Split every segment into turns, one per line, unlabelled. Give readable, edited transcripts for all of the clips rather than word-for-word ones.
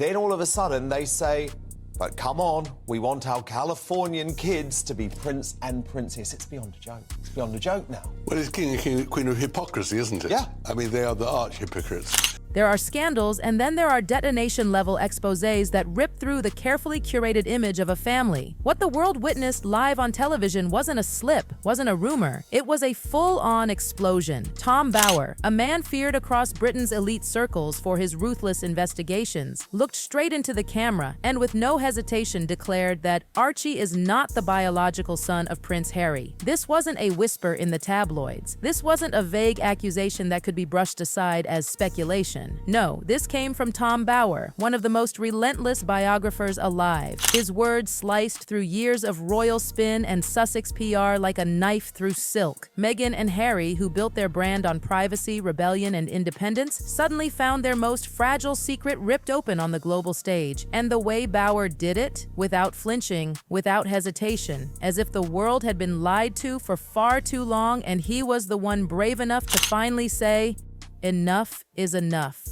Then all of a sudden they say, but come on, we want our Californian kids to be prince and princess. It's beyond a joke. It's beyond a joke now.
Well, it's king and queen of hypocrisy, isn't it?
Yeah.
I mean, they are the arch hypocrites.
There are scandals, and then there are detonation-level exposés that rip through the carefully curated image of a family. What the world witnessed live on television wasn't a slip, wasn't a rumor. It was a full-on explosion. Tom Bower, a man feared across Britain's elite circles for his ruthless investigations, looked straight into the camera and with no hesitation declared that Archie is not the biological son of Prince Harry. This wasn't a whisper in the tabloids. This wasn't a vague accusation that could be brushed aside as speculation. No, this came from Tom Bower, one of the most relentless biographers alive. His words sliced through years of royal spin and Sussex PR like a knife through silk. Meghan and Harry, who built their brand on privacy, rebellion, and independence, suddenly found their most fragile secret ripped open on the global stage. And the way Bower did it, without flinching, without hesitation, as if the world had been lied to for far too long and he was the one brave enough to finally say, enough is enough.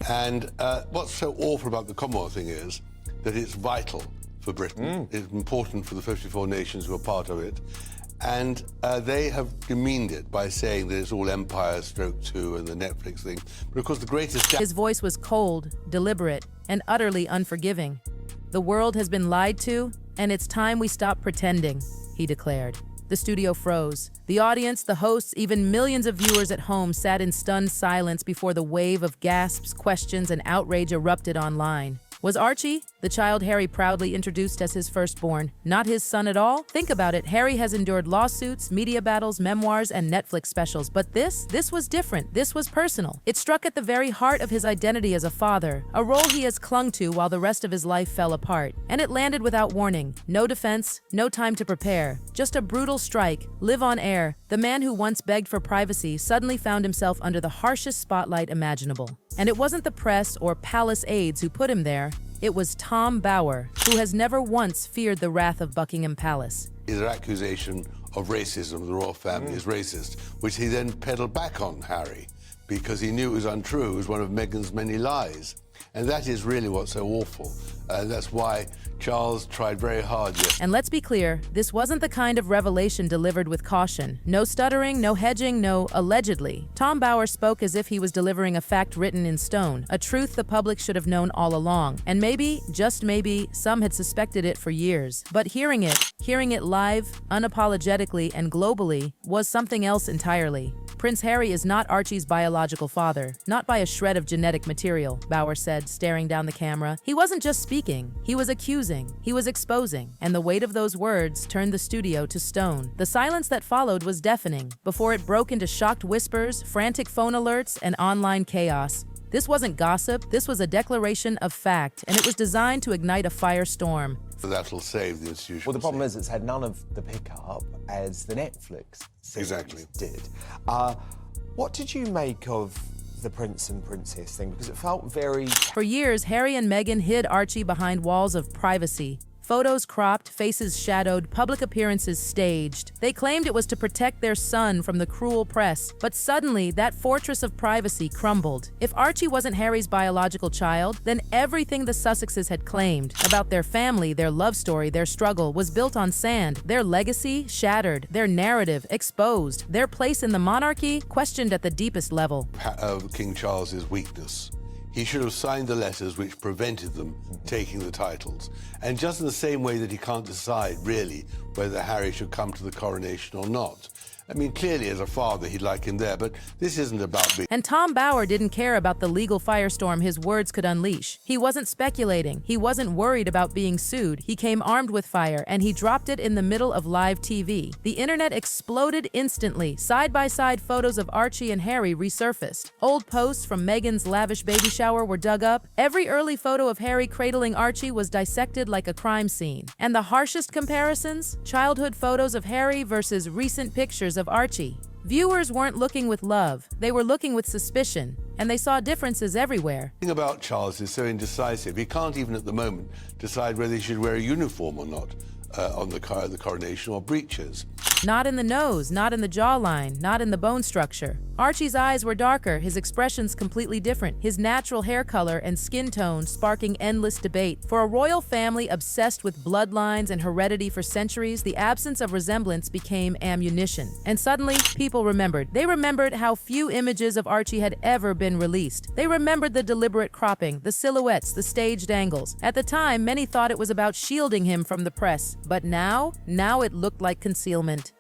And what's so awful about the Commonwealth thing is that it's vital for Britain. It's important for the 54 nations who are part of it. And they have demeaned it by saying that it's all Empire Stroke 2 and the Netflix thing. But of course, the greatest...
His voice was cold, deliberate, and utterly unforgiving. The world has been lied to, and it's time we stop pretending, he declared. The studio froze. The audience, the hosts, even millions of viewers at home sat in stunned silence before the wave of gasps, questions, and outrage erupted online. Was Archie, the child Harry proudly introduced as his firstborn, not his son at all? Think about it. Harry has endured lawsuits, media battles, memoirs, and Netflix specials. But this was different. This was personal. It struck at the very heart of his identity as a father, a role he has clung to while the rest of his life fell apart. And it landed without warning. No defense, no time to prepare. Just a brutal strike, live on air. The man who once begged for privacy suddenly found himself under the harshest spotlight imaginable. And it wasn't the press or palace aides who put him there. It was Tom Bower, who has never once feared the wrath of Buckingham Palace.
His accusation of racism of the royal family is racist, which he then peddled back on Harry because he knew it was untrue. It was one of Meghan's many lies. And that is really what's so awful. That's why Charles tried very hard yesterday.
And let's be clear, this wasn't the kind of revelation delivered with caution. No stuttering, no hedging, no allegedly. Tom Bower spoke as if he was delivering a fact written in stone, a truth the public should have known all along. And maybe, just maybe, some had suspected it for years. But hearing it live, unapologetically, and globally, was something else entirely. Prince Harry is not Archie's biological father, not by a shred of genetic material, Bower said, staring down the camera. He wasn't just speaking, he was accusing, he was exposing, and the weight of those words turned the studio to stone. The silence that followed was deafening, before it broke into shocked whispers, frantic phone alerts, and online chaos. This wasn't gossip, this was a declaration of fact, and it was designed to ignite a firestorm.
That'll save the institution.
Well, the problem is it's had none of the pickup as the Netflix series did. What did you make of the prince and princess thing? Because it felt very...
For years, Harry and Meghan hid Archie behind walls of privacy. Photos cropped, faces shadowed, public appearances staged. They claimed it was to protect their son from the cruel press, but suddenly that fortress of privacy crumbled. If Archie wasn't Harry's biological child, then everything the Sussexes had claimed about their family, their love story, their struggle was built on sand, their legacy shattered, their narrative exposed, their place in the monarchy questioned at the deepest level.
King Charles's weakness. He should have signed the letters which prevented them taking the titles. And just in the same way that he can't decide, really, whether Harry should come to the coronation or not. I mean, clearly, as a father, he'd like him there, but this isn't about being...
And Tom Bower didn't care about the legal firestorm his words could unleash. He wasn't speculating. He wasn't worried about being sued. He came armed with fire, and he dropped it in the middle of live TV. The internet exploded instantly. Side-by-side photos of Archie and Harry resurfaced. Old posts from Meghan's lavish baby shower were dug up. Every early photo of Harry cradling Archie was dissected like a crime scene. And the harshest comparisons? Childhood photos of Harry versus recent pictures of Archie. Viewers weren't looking with love, they were looking with suspicion, and they saw differences everywhere.
The thing about Charles is so indecisive. He can't even at the moment decide whether he should wear a uniform or not on the coronation or breeches.
Not in the nose, not in the jawline, not in the bone structure. Archie's eyes were darker, his expressions completely different, his natural hair color and skin tone sparking endless debate. For a royal family obsessed with bloodlines and heredity for centuries, the absence of resemblance became ammunition. And suddenly, people remembered. They remembered how few images of Archie had ever been released. They remembered the deliberate cropping, the silhouettes, the staged angles. At the time, many thought it was about shielding him from the press. But now it looked like concealment.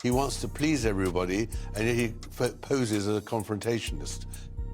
He wants to please everybody, and he poses as a confrontationist,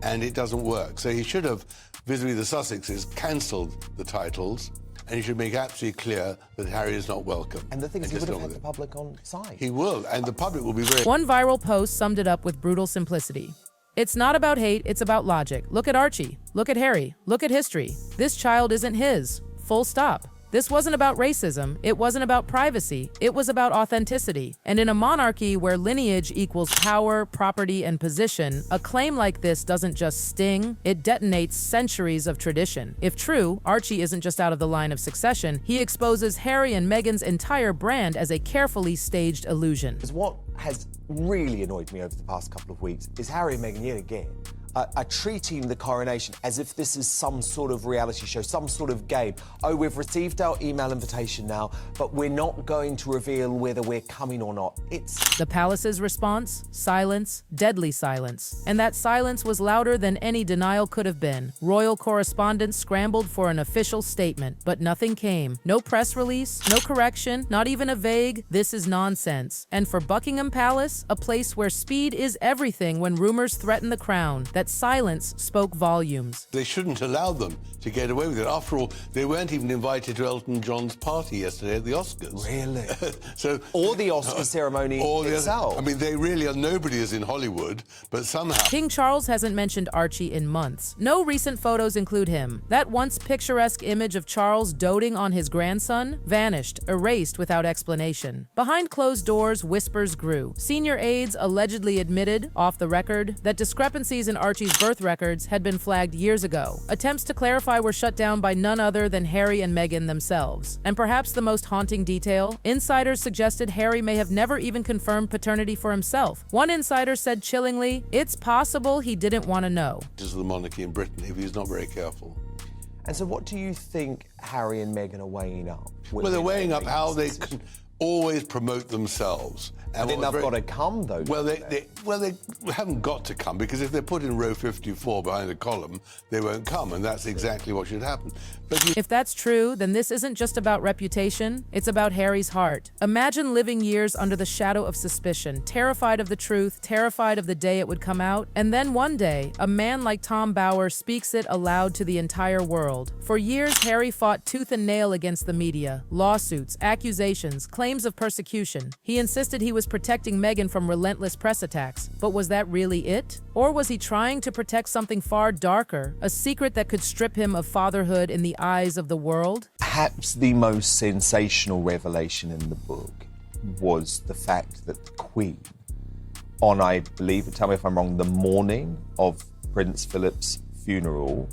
and it doesn't work. So he should have, vis-a-vis the Sussexes, cancelled the titles, and he should make absolutely clear that Harry is not welcome.
And the thing is, he would have had the public on side.
He will, and the public will be very...
One viral post summed it up with brutal simplicity. It's not about hate, it's about logic. Look at Archie. Look at Harry. Look at history. This child isn't his. Full stop. This wasn't about racism, it wasn't about privacy, it was about authenticity. And in a monarchy where lineage equals power, property, and position, a claim like this doesn't just sting, it detonates centuries of tradition. If true, Archie isn't just out of the line of succession, he exposes Harry and Meghan's entire brand as a carefully staged illusion.
What has really annoyed me over the past couple of weeks is Harry and Meghan yet again are treating the coronation as if this is some sort of reality show, some sort of game. Oh, we've received our email invitation now, but we're not going to reveal whether we're coming or not. It's...
The palace's response? Silence, deadly silence. And that silence was louder than any denial could have been. Royal correspondents scrambled for an official statement, but nothing came. No press release, no correction, not even a vague, "this is nonsense." And for Buckingham Palace, a place where speed is everything when rumors threaten the crown, that silence spoke volumes.
They shouldn't allow them to get away with it. After all, they weren't even invited to Elton John's party yesterday at the Oscars.
Really?
So,
or the Oscar ceremony itself.
I mean, they really are, nobody is in Hollywood, but somehow...
King Charles hasn't mentioned Archie in months. No recent photos include him. That once picturesque image of Charles doting on his grandson vanished, erased without explanation. Behind closed doors, whispers grew. Senior aides allegedly admitted, off the record, that discrepancies in Archie's birth records had been flagged years ago. Attempts to clarify were shut down by none other than Harry and Meghan themselves. And perhaps the most haunting detail, insiders suggested Harry may have never even confirmed paternity for himself. One insider said chillingly, it's possible he didn't want to know.
This is the monarchy in Britain if he's not very careful.
And so what do you think Harry and Meghan are weighing up?
Well, they're weighing up how they can always promote themselves.
I think they've got to come, though.
Well, they haven't got to come, because if they're put in row 54 behind the column, they won't come, and that's exactly what should happen. But
if that's true, then this isn't just about reputation, it's about Harry's heart. Imagine living years under the shadow of suspicion, terrified of the truth, terrified of the day it would come out, and then one day, a man like Tom Bower speaks it aloud to the entire world. For years, Harry fought tooth and nail against the media, lawsuits, accusations, claims of persecution. He insisted he was protecting Meghan from relentless press attacks. But was that really it? Or was he trying to protect something far darker, a secret that could strip him of fatherhood in the eyes of the world?
Perhaps the most sensational revelation in the book was the fact that the Queen, on, I believe, and tell me if I'm wrong, the morning of Prince Philip's funeral,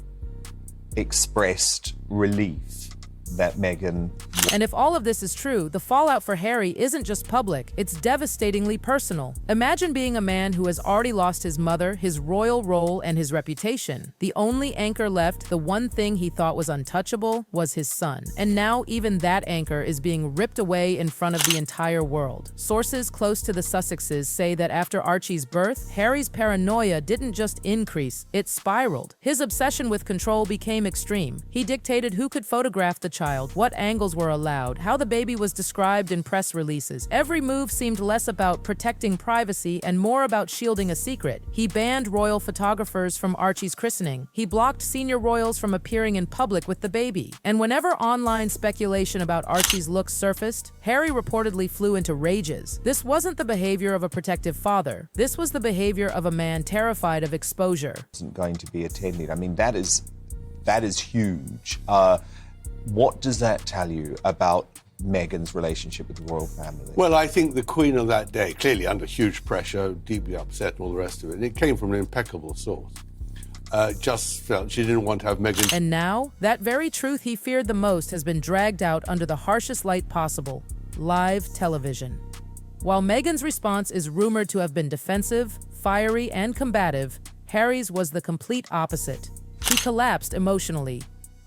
expressed relief that Meghan...
And if all of this is true, the fallout for Harry isn't just public, it's devastatingly personal. Imagine being a man who has already lost his mother, his royal role, and his reputation. The only anchor left, the one thing he thought was untouchable, was his son. And now even that anchor is being ripped away in front of the entire world. Sources close to the Sussexes say that after Archie's birth, Harry's paranoia didn't just increase, it spiraled. His obsession with control became extreme. He dictated who could photograph the child, what angles were allowed, how the baby was described in press releases. Every move seemed less about protecting privacy and more about shielding a secret. He banned royal photographers from Archie's christening. He blocked senior royals from appearing in public with the baby. And whenever online speculation about Archie's looks surfaced, Harry reportedly flew into rages. This wasn't the behavior of a protective father. This was the behavior of a man terrified of exposure.
Isn't going to be attended. I mean, that is huge. What does that tell you about Meghan's relationship with the royal family?
Well, I think the Queen of that day, clearly under huge pressure, deeply upset and all the rest of it, and it came from an impeccable source, just felt she didn't want to have Meghan.
And now, that very truth he feared the most has been dragged out under the harshest light possible: live television. While Meghan's response is rumored to have been defensive, fiery, and combative, Harry's was the complete opposite. He collapsed emotionally.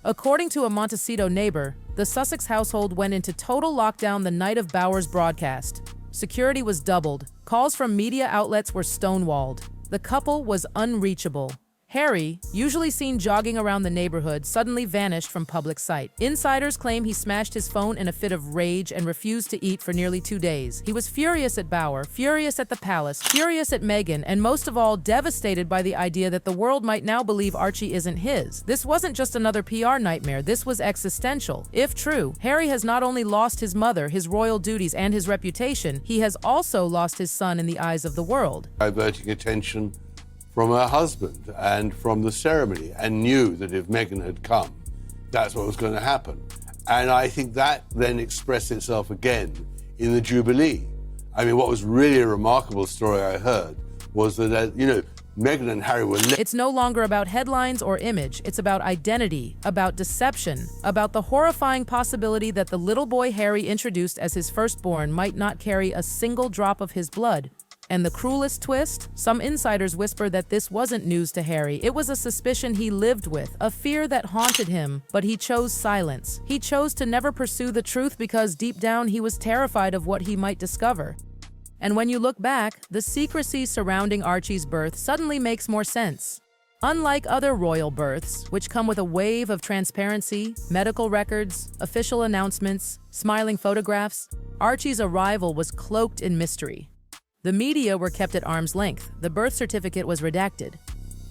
According to a Montecito neighbor, the Sussex household went into total lockdown the night of Bauer's broadcast. Security was doubled. Calls from media outlets were stonewalled. The couple was unreachable. Harry, usually seen jogging around the neighborhood, suddenly vanished from public sight. Insiders claim he smashed his phone in a fit of rage and refused to eat for nearly 2 days. He was furious at Bauer, furious at the palace, furious at Meghan, and most of all, devastated by the idea that the world might now believe Archie isn't his. This wasn't just another PR nightmare, this was existential. If true, Harry has not only lost his mother, his royal duties, and his reputation, he has also lost his son in the eyes of the world.
Diverting attention from her husband and from the ceremony, and knew that if Meghan had come, that's what was going to happen. And I think that then expressed itself again in the Jubilee. I mean, what was really a remarkable story I heard was that, Meghan and Harry were...
It's no longer about headlines or image. It's about identity, about deception, about the horrifying possibility that the little boy Harry introduced as his firstborn might not carry a single drop of his blood. And the cruelest twist? Some insiders whisper that this wasn't news to Harry. It was a suspicion he lived with, a fear that haunted him, but he chose silence. He chose to never pursue the truth because deep down he was terrified of what he might discover. And when you look back, the secrecy surrounding Archie's birth suddenly makes more sense. Unlike other royal births, which come with a wave of transparency, medical records, official announcements, smiling photographs, Archie's arrival was cloaked in mystery. The media were kept at arm's length. The birth certificate was redacted.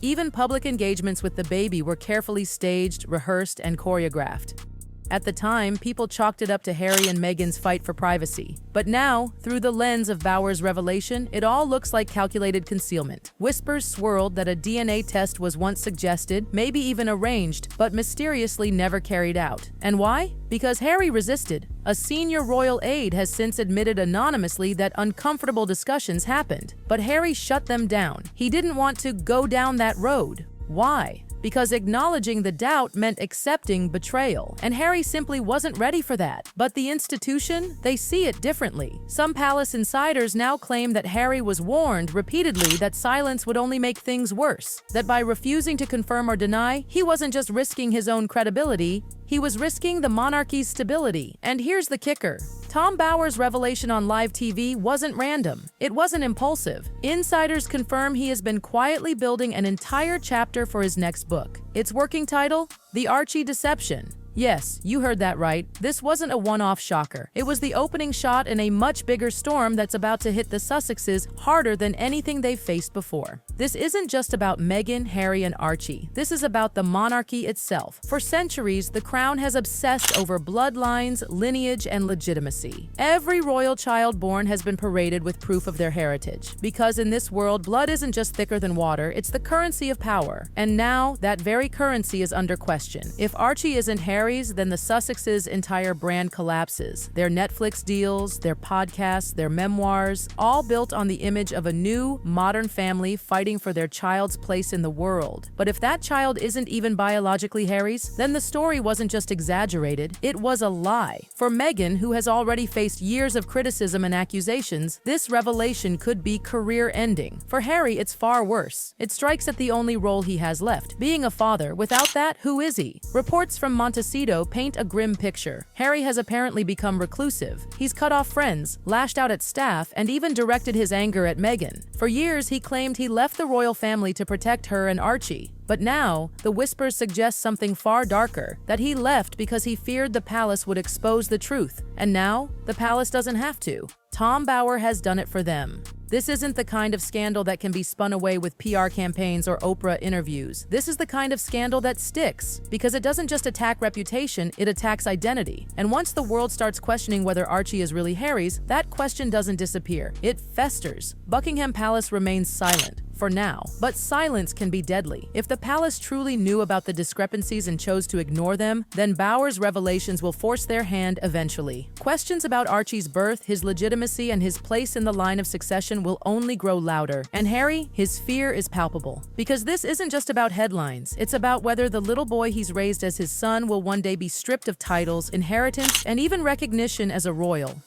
Even public engagements with the baby were carefully staged, rehearsed, and choreographed. At the time, people chalked it up to Harry and Meghan's fight for privacy. But now, through the lens of Bauer's revelation, it all looks like calculated concealment. Whispers swirled that a DNA test was once suggested, maybe even arranged, but mysteriously never carried out. And why? Because Harry resisted. A senior royal aide has since admitted anonymously that uncomfortable discussions happened. But Harry shut them down. He didn't want to go down that road. Why? Because acknowledging the doubt meant accepting betrayal, and Harry simply wasn't ready for that. But the institution, they see it differently. Some palace insiders now claim that Harry was warned repeatedly that silence would only make things worse, that by refusing to confirm or deny, he wasn't just risking his own credibility, he was risking the monarchy's stability. And here's the kicker. Tom Bauer's revelation on live TV wasn't random. It wasn't impulsive. Insiders confirm he has been quietly building an entire chapter for his next book. Its working title? The Archie Deception. Yes, you heard that right. This wasn't a one-off shocker. It was the opening shot in a much bigger storm that's about to hit the Sussexes harder than anything they've faced before. This isn't just about Meghan, Harry, and Archie. This is about the monarchy itself. For centuries, the crown has obsessed over bloodlines, lineage, and legitimacy. Every royal child born has been paraded with proof of their heritage. Because in this world, blood isn't just thicker than water, it's the currency of power. And now, that very currency is under question. If Archie isn't Harry's, then the Sussexes' entire brand collapses. Their Netflix deals, their podcasts, their memoirs, all built on the image of a new, modern family fighting for their child's place in the world. But if that child isn't even biologically Harry's, then the story wasn't just exaggerated, it was a lie. For Meghan, who has already faced years of criticism and accusations, this revelation could be career-ending. For Harry, it's far worse. It strikes at the only role he has left, being a father. Without that, who is he? Reports from Montecito paint a grim picture. Harry has apparently become reclusive. He's cut off friends, lashed out at staff, and even directed his anger at Meghan. For years, he claimed he left the royal family to protect her and Archie. But now, the whispers suggest something far darker, that he left because he feared the palace would expose the truth. And now, the palace doesn't have to. Tom Bauer has done it for them. This isn't the kind of scandal that can be spun away with PR campaigns or Oprah interviews. This is the kind of scandal that sticks, because it doesn't just attack reputation, it attacks identity. And once the world starts questioning whether Archie is really Harry's, that question doesn't disappear. It festers. Buckingham Palace remains silent. For now. But silence can be deadly. If the palace truly knew about the discrepancies and chose to ignore them, then Bauer's revelations will force their hand eventually. Questions about Archie's birth, his legitimacy, and his place in the line of succession will only grow louder. And Harry, his fear is palpable. Because this isn't just about headlines. It's about whether the little boy he's raised as his son will one day be stripped of titles, inheritance, and even recognition as a royal.